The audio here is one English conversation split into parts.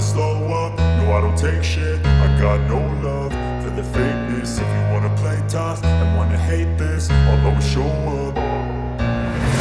slow up, no I don't take shit. I got no love for the fakeness. If you wanna play tough and wanna hate this, I'll always show up.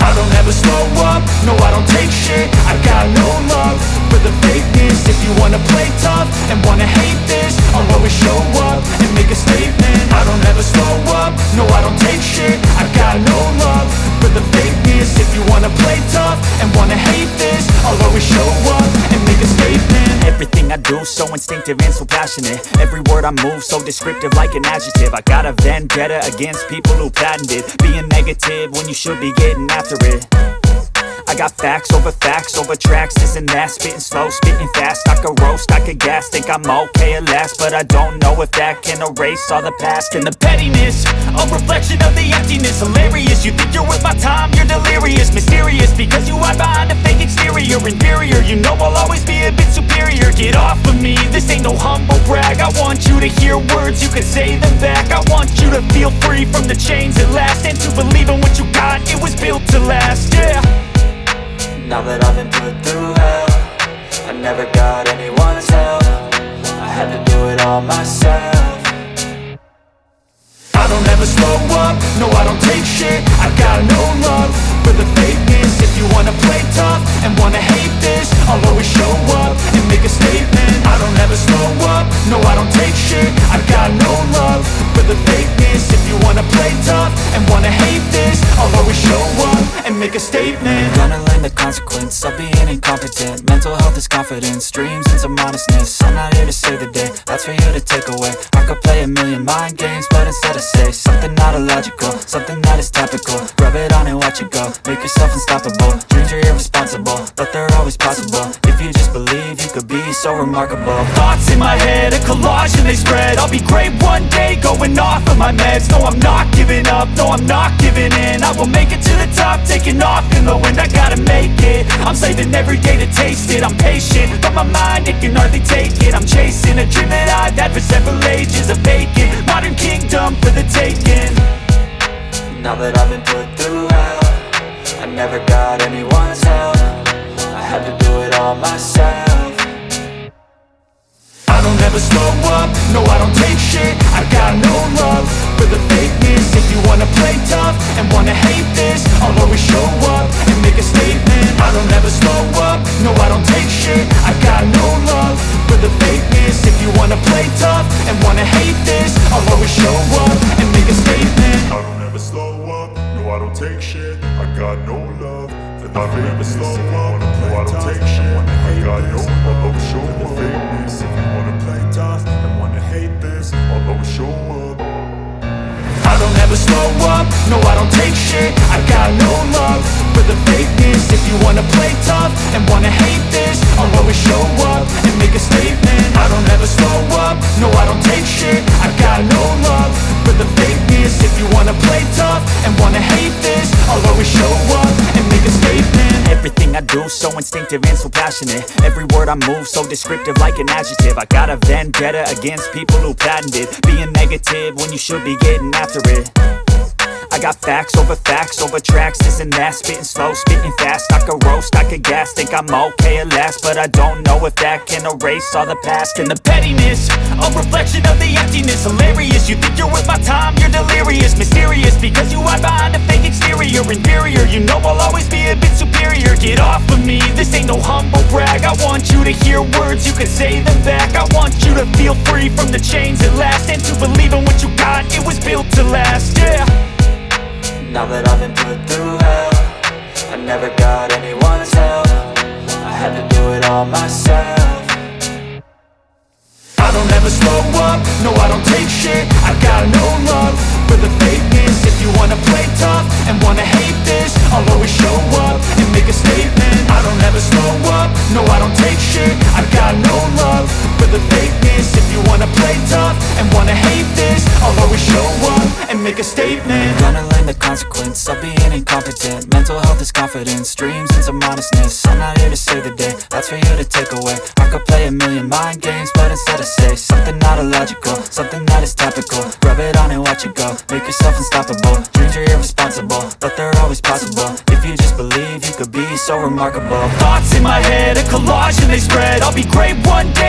I don't ever slow up, no I don't take shit. I got no love for the fakeness. If you wanna play tough and wanna hate this, I'll always show up and make a statement. I don't ever slow up, no I don't take shit. I got no love for the fakeness. If you wanna play tough and wanna hate this, I'll always show up and make a statement. Everything I do so instinctive and so passionate. Every word I move so descriptive like an adjective. I got a vendetta against people who patented being negative when you should be getting after it. I got facts over tracks, this and that. Spitting slow, spitting fast. I could roast, I could gas. Think I'm okay at last, but I don't know if that can erase all the past. And the pettiness, a reflection of the emptiness. Hilarious, you think you're worth my time, you're delirious. Mysterious, because you hide behind a fake exterior. Inferior, you know I'll always be a bit superior. Get off of me, this ain't no humble brag. I want you to hear words, you can say them back. I want you to feel free from the chains at last, and to believe in what you got, it was built to last, yeah. Now that I've been put through hell, I never got anyone's help. I had to do it all myself. I don't ever slow up, no I don't take shit. I got no love for the fakeness. If you wanna play tough and wanna hate this, I'll always show up and make a statement. I don't ever slow up, no I don't take shit. I got no love for the fakeness. If you wanna play tough and wanna hate this, I'll always show up and make a statement. Gonna learn the consequence of being incompetent. Mental health is confidence, dreams and some honestness. I'm not here to save the day, that's for you to take away. I could play a million mind games, but instead I say something not illogical, something that is topical. Rub it on and watch it go, make yourself unstoppable. Dreams are irresponsible, but they're always possible. If you just believe, you could be so remarkable. Thoughts in my head, a collage and they spread. I'll be great one day, going off of my meds. No, I'm not giving up, no, I'm not giving in. I will make it to the top, taking off in the wind. I gotta make it, I'm saving every day to taste it. I'm patient, but my mind, it can hardly take it. I'm chasing a dream that I've had for several ages. A vacant, modern kingdom for the taking. Now that I've been put through hell, I never got anyone's help. I had to do it all myself. I don't ever slow up, no I don't take shit. I got no love for the fakeness. If you wanna play tough and wanna hate this, I'll always show up and make a statement. I don't ever slow up, no I don't take shit. I got no love for the fakeness. If you wanna play tough and wanna hate this, I'll always show up and make a statement. I don't ever slow up, no I don't take shit. I got no love for the fakeness. I don't ever slow up, no I don't take shit. I got no love for the fakeness. If you wanna play tough and wanna hate this, I'll always show up. I don't ever slow up, no I don't take shit. I got no love for the fakeness. If you wanna play tough and wanna hate this, I'll always show up and make a statement. I don't ever slow up, no I don't take shit. I got no love for the fakeness. If you wanna play tough and wanna hate this, I'll always show up and make a statement. Everything I do so instinctive and so passionate. Every word I move so descriptive like an adjective. I got a vendetta against people who patented being negative when you should be getting after it. I got facts over tracks, this and that. Spitting slow, spitting fast. I could roast, I could gas. Think I'm okay at last, but I don't know if that can erase all the past. And the pettiness, a reflection of the emptiness. Hilarious, you think you're worth my time, you're delirious. Mysterious, because you hide behind a fake exterior. Inferior, you know I'll always be a bit superior. Get off of me, this ain't no humble brag. I want you to hear words, you can say them back. I want you to feel free from the chains at last, and to believe in what you got, it was built to last, yeah. Now that I've been put through hell, I never got anyone's help. I had to do it all myself. I don't ever slow up, no I don't take shit. I got no love for the fakeness. If you wanna play tough and wanna hate this, I'll always show up and make a statement. I don't ever slow up, no I don't take shit. I got no love for the fakeness. If you wanna play tough and wanna hate this, I'll always show up and make a statement. Gonna learn the consequence of being incompetent. Mental health is confidence, dreams and some honestness. I'm not here to save the day, that's for you to take away. I could play a million mind games, but instead I say something not illogical, something that is topical. Rub it on and watch it go, make yourself unstoppable. Dreams are irresponsible, but they're always possible. If you just believe, you could be so remarkable. Thoughts in my head, a collage and they spread. I'll be great one day,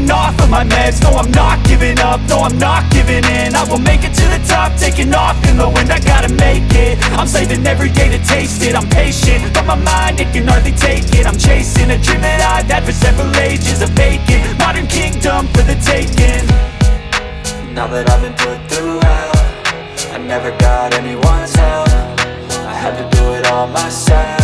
taking off of my meds. No, I'm not giving up, no, I'm not giving in. I will make it to the top, taking off in the wind. I gotta make it, I'm saving every day to taste it. I'm patient, but my mind, it can hardly take it. I'm chasing a dream that I've had for several ages. A vacant, modern kingdom for the taking. Now that I've been put through hell, I never got anyone's help. I had to do it all myself.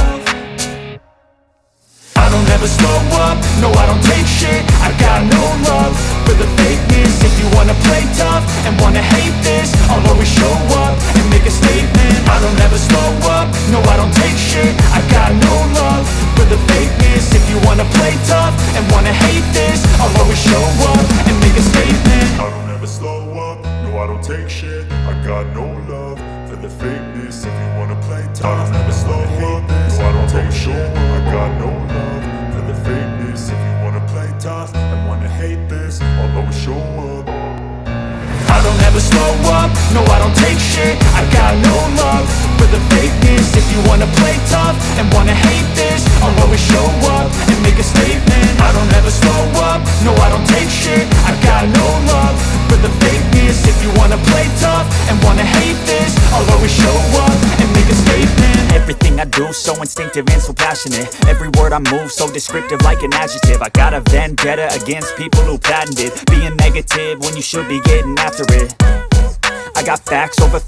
I don't ever slow up, no I don't take shit. I got no love for the fakeness. If you wanna play tough and wanna hate this, I'll always show up and make a statement. I don't ever slow up, no I don't take shit. I got no love for the fakeness. If you wanna play tough and wanna hate this, I'll always show up and make a statement. I don't ever slow up, no I don't take shit. I got no love for the fakeness. If you wanna play tough, I don't ever slow up, no I don't take shit. I got no love for the fakeness. If you wanna play tough and wanna hate this, I'll always show up. I don't ever slow up, no I don't take shit. I got no love for the fakeness. If you wanna play tough and wanna hate this, I'll always show up and make a statement. I don't ever slow up, no I don't take shit. I got no love for the fakeness. If you wanna play tough and wanna hate this, I'll always show up and make a statement. Everything I do so instinctive and so passionate. Every word I move so descriptive like an adjective. I got a vendetta against people who patented being negative when you should be getting after it. I got facts over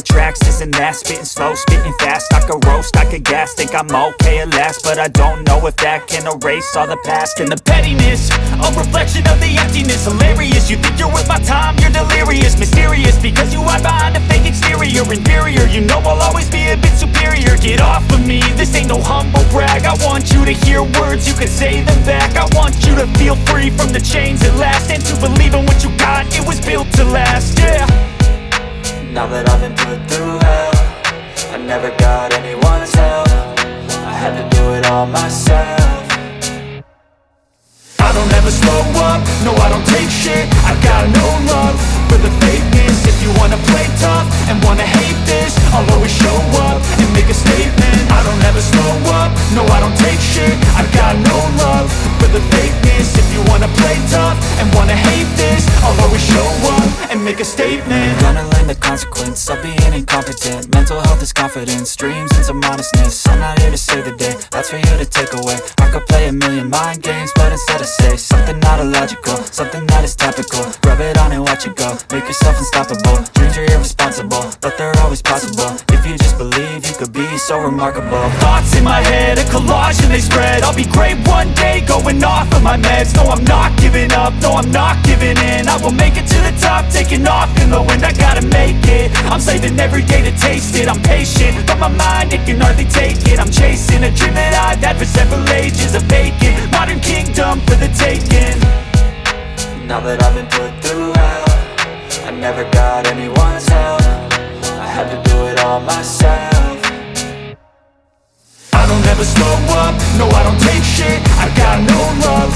tracks, this and that. Spitting slow, spitting fast. I could roast, I could gas. Think I'm okay at last, but I don't know if that can erase all the past. And the pettiness, a reflection of the emptiness. Hilarious, you think you're worth my time, you're delirious. Mysterious, because you hide behind a fake exterior. Inferior, you know I'll always be a bit superior. Get off of me, this ain't no humble brag. I want you to hear words, you can say them back. I want you to feel free from the chains at last, and to believe in what you got, it was built to last, yeah. Now that I've been put through hell, I never got anyone's help. I had to do it all myself. I don't ever slow up, no I don't take shit. I got no love for the fakeness. If you wanna play tough and wanna hate this, I'll always show up and make a statement. I don't ever slow up, no I don't take shit. I got no love for the fakeness. If you wanna play tough and wanna hate this, I'll always show up and make a statement. Gonna learn the consequence of being incompetent. Mental health is confidence, dreams into modestness. I'm not here to save the day, that's for you to take away. I could play a million mind games, but instead I say something not illogical, something that is topical. Rub it on and watch it go, make yourself unstoppable. Dreams are irresponsible, but they're always possible. If you just believe, you could be so remarkable. Thoughts in my head, a collage and they spread. I'll be great one day, going off of my meds. No, I'm not giving up, no, I'm not giving in. I will make it to the top, taking off in the wind. I gotta make it, I'm saving every day to taste it. I'm patient, but my mind, it can hardly take it. I'm chasing a dream that I've had for several ages. A vacant, modern kingdom for the taking. Now that I've been put through hell, I never got anyone's help. I had to do it all myself. I don't ever slow up, no I don't take shit. I got no love